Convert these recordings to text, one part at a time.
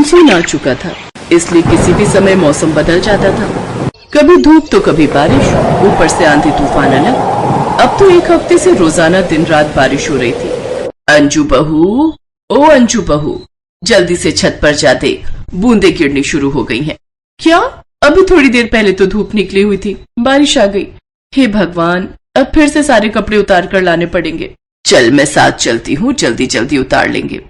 Monsoon आ चुका था, इसलिए किसी भी समय मौसम बदल जाता था। कभी धूप तो कभी बारिश, ऊपर से आंधी तूफान अलग। अब तो एक हफ्ते से रोजाना दिन रात बारिश हो रही थी। अंजू बहू, ओ अंजू बहू, जल्दी से छत पर जा दे, बूंदे गिरनी शुरू हो गई हैं। क्या? अभी थोड़ी देर पहले तो धूप निकली हुई थी, बारिश आ गई। हे भगवान, अब फिर से सारे कपड़े उतार कर लाने पड़ेंगे। चल मैं साथ चलती हूँ, जल्दी जल्दी उतार लेंगे।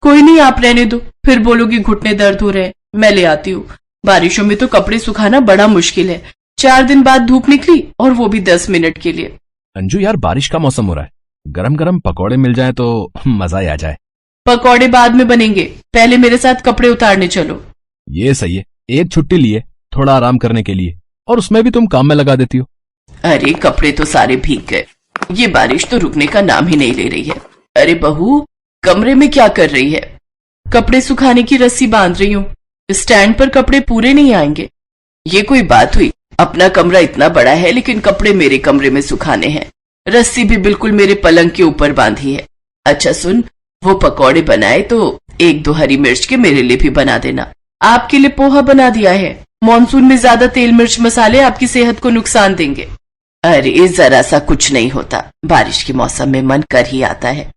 कोई नहीं, आप रहने दो, फिर बोलोगी घुटने दर्द हो रहे हैं, मैं ले आती हूँ। बारिशों में तो कपड़े सुखाना बड़ा मुश्किल है। 4 दिन बाद धूप निकली और वो भी 10 मिनट के लिए। अंजू यार, बारिश का मौसम हो रहा है, गरम गरम पकौड़े मिल जाए तो मजा ही आ जाए। पकौड़े बाद में बनेंगे, पहले मेरे साथ कपड़े उतारने चलो। ये सही है, एक छुट्टी लिए थोड़ा आराम करने के लिए, और उसमें भी तुम काम में लगा देती हो। अरे कपड़े तो सारे भीग गए, ये बारिश तो रुकने का नाम ही नहीं ले रही है। अरे बहू, कमरे में क्या कर रही है? कपड़े सुखाने की रस्सी बांध रही हूँ, स्टैंड पर कपड़े पूरे नहीं आएंगे। ये कोई बात हुई? अपना कमरा इतना बड़ा है लेकिन कपड़े मेरे कमरे में सुखाने हैं। रस्सी भी बिल्कुल मेरे पलंग के ऊपर बांधी है। अच्छा सुन, वो पकौड़े बनाए तो 1-2 हरी मिर्च के मेरे लिए भी बना देना। आपके लिए पोहा बना दिया है। मॉनसून में ज्यादा तेल मिर्च मसाले आपकी सेहत को नुकसान देंगे। अरे जरा सा कुछ नहीं होता, बारिश के मौसम में मन कर ही आता है।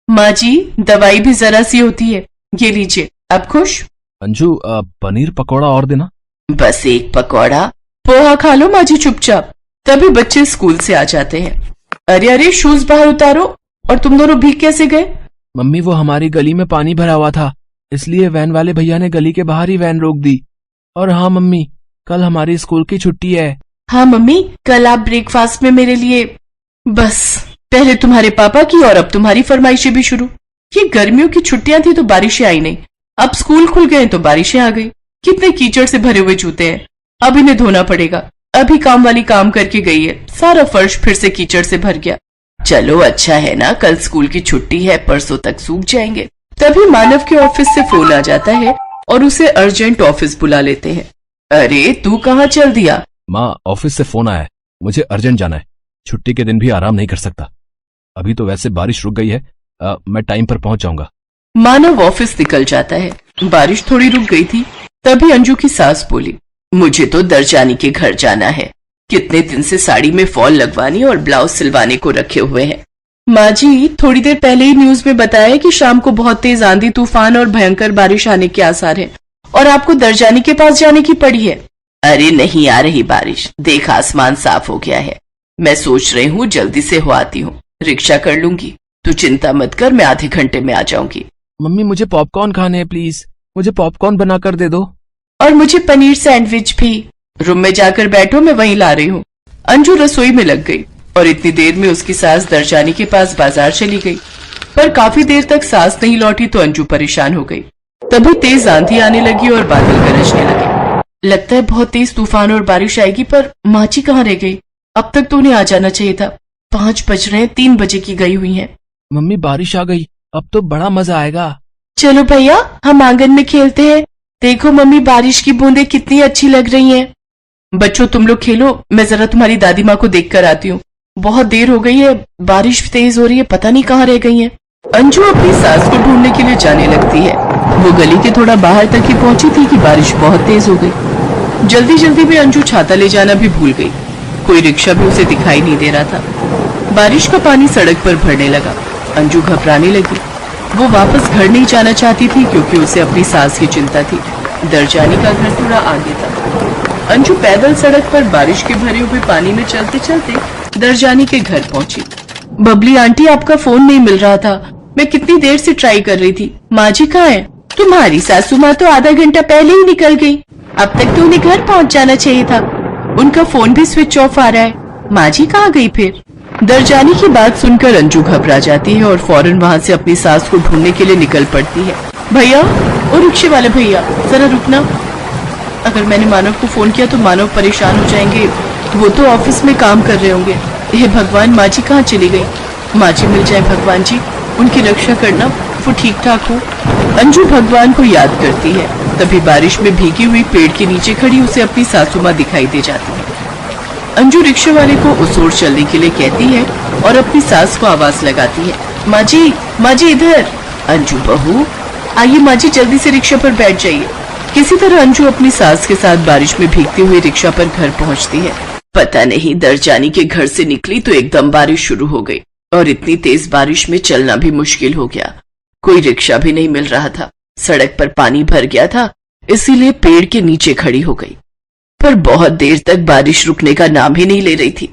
माँ जी, दवाई भी जरा सी होती है, ये लीजिए। आप खुश? अंजू, पनीर पकौड़ा और देना। बस एक पकौड़ा। पोहा खा लो माँ जी चुपचाप, तभी बच्चे स्कूल से आ जाते हैं। अरे अरे, शूज बाहर उतारो। और तुम दोनों भीग कैसे गए? मम्मी, वो हमारी गली में पानी भरा हुआ था, इसलिए वैन वाले भैया ने गली के बाहर ही वैन रोक दी। और हाँ मम्मी, कल हमारी स्कूल की छुट्टी है। हाँ मम्मी, कल आप ब्रेकफास्ट में मेरे लिए। बस, पहले तुम्हारे पापा की और अब तुम्हारी फरमाइशें भी शुरू। ये गर्मियों की छुट्टियां थी तो बारिशें आई नहीं, अब स्कूल खुल गए तो बारिशें आ गई। कितने कीचड़ से भरे हुए जूते हैं, अब इन्हें धोना पड़ेगा। अभी काम वाली काम करके गई है, सारा फर्श फिर से कीचड़ से भर गया। चलो अच्छा है ना, कल स्कूल की छुट्टी है, परसों तक सूख जाएंगे। तभी मानव के ऑफिस से फोन आ जाता है और उसे अर्जेंट ऑफिस बुला लेते हैं। अरे तू कहाँ चल दिया? माँ, ऑफिस से फोन आया है, मुझे अर्जेंट जाना है। छुट्टी के दिन भी आराम नहीं कर सकता। अभी तो वैसे बारिश रुक गई है, मैं टाइम पर पहुंच जाऊंगा। मानव ऑफिस निकल जाता है। बारिश थोड़ी रुक गई थी, तभी अंजू की सास बोली, मुझे तो दरजानी के घर जाना है। कितने दिन से साड़ी में फॉल लगवानी और ब्लाउज सिलवाने को रखे हुए हैं। माँ जी, थोड़ी देर पहले ही न्यूज में बताया कि शाम को बहुत तेज आंधी तूफान और भयंकर बारिश आने के आसार हैं, और आपको दरजानी के पास जाने की पड़ी है। अरे नहीं आ रही बारिश, देख आसमान साफ हो गया है। मैं सोच रही हूँ जल्दी से हो आती हूँ, रिक्शा कर लूंगी। तू चिंता मत कर, मैं आधे घंटे में आ जाऊंगी। मम्मी, मुझे पॉपकॉर्न खाने हैं, प्लीज मुझे पॉपकॉर्न बना कर दे दो। और मुझे पनीर सैंडविच भी। रूम में जाकर बैठो, मैं वहीं ला रही हूँ। अंजू रसोई में लग गई और इतनी देर में उसकी सास दरजानी के पास बाजार चली गई। पर काफी देर तक सास नहीं लौटी तो अंजू परेशान हो गई। तभी तेज आंधी आने लगी और बादल गरजने लगे। लगता है बहुत तेज तूफान और बारिश आएगी, पर माँ जी कहाँ रह गई? अब तक तो उन्हें आ जाना चाहिए था। 5 बज रहे हैं, 3 बजे की गई हुई है। मम्मी, बारिश आ गई, अब तो बड़ा मजा आएगा। चलो भैया, हम आंगन में खेलते हैं। देखो मम्मी, बारिश की बूंदें कितनी अच्छी लग रही हैं। बच्चों तुम लोग खेलो, मैं जरा तुम्हारी दादी माँ को देख कर आती हूँ। बहुत देर हो गई है, बारिश तेज हो रही है, पता नहीं कहाँ रह गई है। अंजू अपनी सास को ढूंढने के लिए जाने लगती है। वो गली के थोड़ा बाहर तक ही पहुंची थी कि बारिश बहुत तेज हो गई। जल्दी जल्दी में अंजू छाता ले जाना भी भूल गई। कोई रिक्शा भी उसे दिखाई नहीं दे रहा था। बारिश का पानी सड़क पर भरने लगा। अंजू घबराने लगी। वो वापस घर नहीं जाना चाहती थी क्योंकि उसे अपनी सास की चिंता थी। दरजानी का घर थोड़ा आगे था। अंजू पैदल सड़क पर बारिश के भरे हुए पानी में चलते चलते दरजानी के घर पहुंची। बबली आंटी, आपका फोन नहीं मिल रहा था, मैं कितनी देर से ट्राई कर रही थी। माँ जी कहाँ है? तुम्हारी सासू माँ तो आधा घंटा पहले ही निकल गई, अब तक तो उन्हें घर पहुँच जाना चाहिए था। उनका फोन भी स्विच ऑफ आ रहा है। माँ जी कहाँ गई फिर? दरजानी की बात सुनकर अंजू घबरा जाती है और फौरन वहाँ से अपनी सास को ढूंढने के लिए निकल पड़ती है। भैया, ओ रिक्शे वाले भैया, जरा रुकना। अगर मैंने मानव को फोन किया तो मानव परेशान हो जाएंगे, वो तो ऑफिस में काम कर रहे होंगे। हे भगवान, माँ जी कहाँ चली गई? माँ जी मिल जाए भगवान जी, उनकी रक्षा करना, वो ठीक ठाक हो। अंजू भगवान को याद करती है। तभी बारिश में भीगी हुई पेड़ के नीचे खड़ी उसे अपनी सासू माँ दिखाई दे जाती है। अंजू रिक्शे वाले को उस ओर चलने के लिए कहती है और अपनी सास को आवाज लगाती है, माँ जी इधर। अंजू बहू, आइए माँ जी, जल्दी से रिक्शा पर बैठ जाइए। किसी तरह अंजू अपनी सास के साथ बारिश में भीगती हुई रिक्शा पर घर पहुंचती है। पता नहीं दरजानी के घर से निकली तो एकदम बारिश शुरू हो गई और इतनी तेज बारिश में चलना भी मुश्किल हो गया। कोई रिक्शा भी नहीं मिल रहा था। सड़क पर पानी भर गया था, इसीलिए पेड़ के नीचे खड़ी हो गई। पर बहुत देर तक बारिश रुकने का नाम ही नहीं ले रही थी।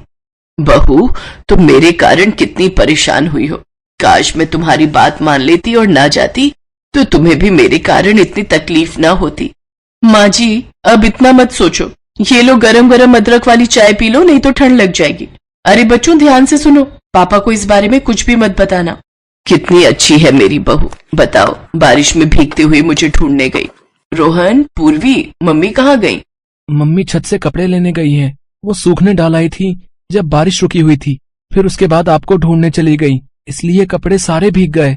बहू, तुम मेरे कारण कितनी परेशान हुई हो। काश मैं तुम्हारी बात मान लेती और ना जाती तो तुम्हें भी मेरे कारण इतनी तकलीफ ना होती। माँ जी, अब इतना मत सोचो। ये लो गरम गरम अदरक वाली चाय पी लो, नहीं तो ठंड लग जाएगी। अरे बच्चों, ध्यान से सुनो, पापा को इस बारे में कुछ भी मत बताना। कितनी अच्छी है मेरी बहू। बताओ, बारिश में भीगते हुए मुझे ढूंढने गई। रोहन, पूर्वी, मम्मी कहाँ गई? मम्मी छत से कपड़े लेने गई हैं। वो सूखने डाल आई थी जब बारिश रुकी हुई थी। फिर उसके बाद आपको ढूंढने चली गई, इसलिए कपड़े सारे भीग गए।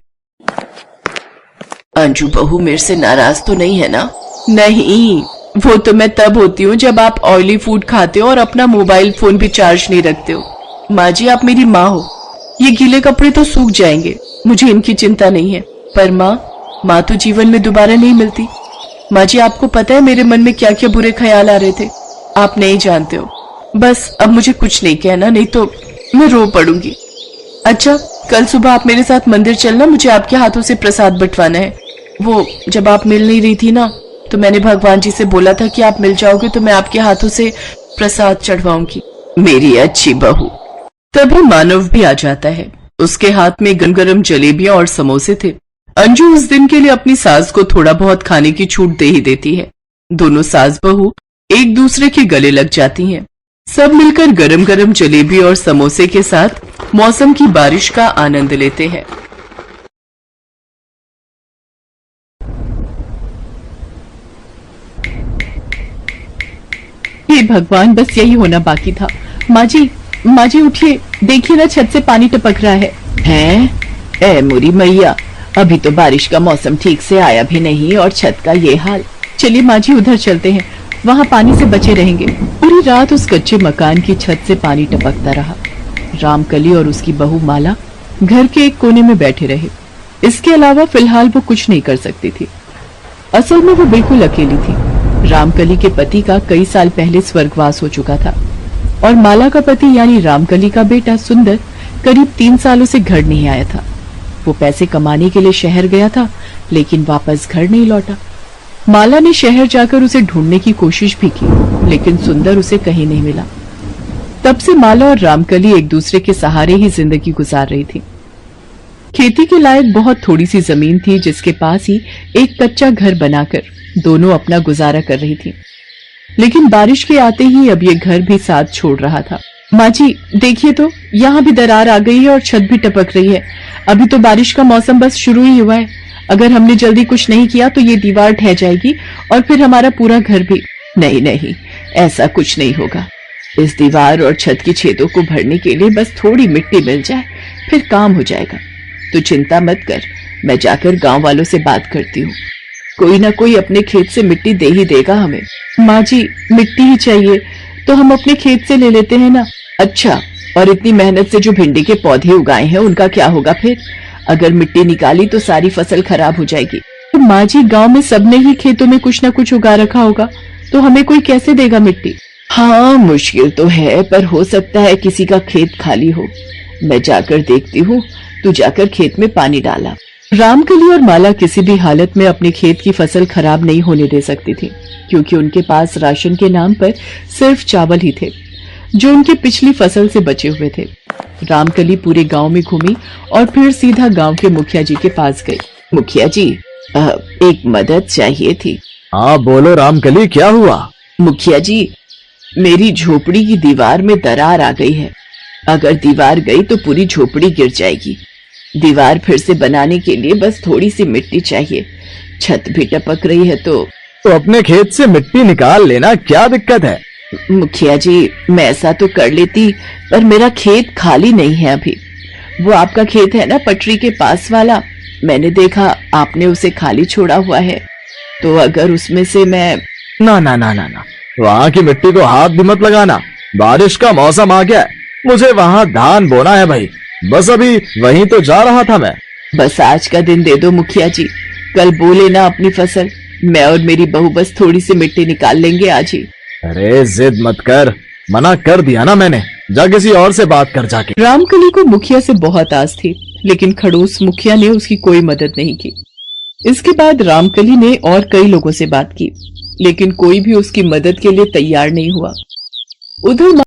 अंजू बहू मेरे से नाराज तो नहीं है ना? नहीं, वो तो मैं तब होती हूँ जब आप ऑयली फूड खाते हो और अपना मोबाइल फोन भी चार्ज नहीं रखते हो। माँ जी, आप मेरी माँ हो। ये गीले कपड़े तो सूख जाएंगे, मुझे इनकी चिंता नहीं है। पर माँ तो जीवन में दोबारा नहीं मिलती। माँ जी, आपको पता है मेरे मन में क्या क्या बुरे ख्याल आ रहे थे? आप नहीं जानते हो। बस अब मुझे कुछ नहीं कहना, नहीं तो मैं रो पड़ूंगी। अच्छा, कल सुबह आप मेरे साथ मंदिर चलना, मुझे आपके हाथों से प्रसाद बंटवाना है। वो जब आप मिल नहीं रही थी ना, तो मैंने भगवान जी से बोला था कि आप मिल जाओगे तो मैं आपके हाथों से प्रसाद चढ़वाऊंगी। मेरी अच्छी बहू। तभी मानव भी आ जाता है। उसके हाथ में गरम जलेबियां और समोसे थे। अंजू उस दिन के लिए अपनी सास को थोड़ा बहुत खाने की छूट दे ही देती है। दोनों सास बहू एक दूसरे के गले लग जाती हैं। सब मिलकर गरम गरम जलेबी और समोसे के साथ मौसम की बारिश का आनंद लेते हैं। हे भगवान, बस यही होना बाकी था। माँ जी उठिए, देखिए ना, छत से पानी टपक रहा है। ए मोरी मैया, अभी तो बारिश का मौसम ठीक से आया भी नहीं और छत का ये हाल। चलिए माँ जी, उधर चलते हैं, वहाँ पानी से बचे रहेंगे। पूरी रात उस कच्चे मकान की छत से पानी टपकता रहा। रामकली और उसकी बहू माला घर के एक कोने में बैठे रहे। इसके अलावा फिलहाल वो कुछ नहीं कर सकती थी। असल में वो बिल्कुल अकेली थी। रामकली के पति का कई साल पहले स्वर्गवास हो चुका था और माला का पति यानी रामकली का बेटा सुंदर करीब 3 सालों से घर नहीं आया था। वो पैसे कमाने के लिए शहर गया था, लेकिन वापस घर नहीं लौटा। माला ने शहर जाकर उसे ढूंढने की कोशिश भी की, लेकिन सुंदर उसे कहीं नहीं मिला। तब से माला और रामकली एक दूसरे के सहारे ही जिंदगी गुजार रही थी। खेती के लायक बहुत थोड़ी सी जमीन थी, जिसके पास ही एक कच्चा घर बनाकर दोनों अपना गुजारा कर रही थी। लेकिन बारिश के आते ही अब ये घर भी साथ छोड़ रहा था। माँ जी देखिए तो, यहाँ भी दरार आ गई है और छत भी टपक रही है। अभी तो बारिश का मौसम बस शुरू ही हुआ है। अगर हमने जल्दी कुछ नहीं किया तो ये दीवार ढह जाएगी और फिर हमारा पूरा घर भी। नहीं, ऐसा कुछ नहीं होगा। इस दीवार और छत की छेदों को भरने के लिए बस थोड़ी मिट्टी मिल जाए, फिर काम हो जाएगा। तो चिंता मत कर, मैं जाकर गांव वालों से बात करती हूँ। कोई ना कोई अपने खेत से मिट्टी दे ही देगा हमें। माँ जी, मिट्टी ही चाहिए तो हम अपने खेत से ले लेते हैं ना। अच्छा, और इतनी मेहनत से जो भिंडी के पौधे उगाए हैं उनका क्या होगा फिर? अगर मिट्टी निकाली तो सारी फसल खराब हो जाएगी। तो माँ जी, गांव में सबने ही खेतों में कुछ ना कुछ उगा रखा होगा, तो हमें कोई कैसे देगा मिट्टी? हाँ, मुश्किल तो है, पर हो सकता है किसी का खेत खाली हो। मैं जाकर देखती हूँ, तू जाकर खेत में पानी डाला। रामकली और माला किसी भी हालत में अपने खेत की फसल खराब नहीं होने दे सकती थी, क्योंकि उनके पास राशन के नाम पर सिर्फ चावल ही थे, जो उनके पिछली फसल से बचे हुए थे। रामकली पूरे गांव में घूमी और फिर सीधा गांव के मुखिया जी के पास गई। मुखिया जी, एक मदद चाहिए थी। हाँ बोलो रामकली, क्या हुआ? मुखिया जी, मेरी झोपड़ी की दीवार में दरार आ गई है। अगर दीवार गई तो पूरी झोपड़ी गिर जाएगी। दीवार फिर से बनाने के लिए बस थोड़ी सी मिट्टी चाहिए। छत भी टपक रही है तो अपने खेत से मिट्टी निकाल लेना, क्या दिक्कत है? मुखिया जी, मैं ऐसा तो कर लेती, पर मेरा खेत खाली नहीं है अभी। वो आपका खेत है ना, पटरी के पास वाला, मैंने देखा आपने उसे खाली छोड़ा हुआ है। तो अगर उसमें से मैं ना, वहाँ की मिट्टी को हाथ भी मत लगाना। बारिश का मौसम आ गया है, मुझे वहाँ धान बोना है भाई। बस अभी वहीं तो जा रहा था मैं। बस आज का दिन दे दो मुखिया जी, कल बोले ना अपनी फसल, मैं और मेरी बहू बस थोड़ी सी मिट्टी निकाल लेंगे आज ही। अरे जिद मत कर, मना कर दिया ना मैंने, जा किसी और से बात कर जाके। रामकली को मुखिया से बहुत आस थी, लेकिन खड़ूस मुखिया ने उसकी कोई मदद नहीं की। इसके बाद रामकली ने और कई लोगों से बात की, लेकिन कोई भी उसकी मदद के लिए तैयार नहीं हुआ। उधर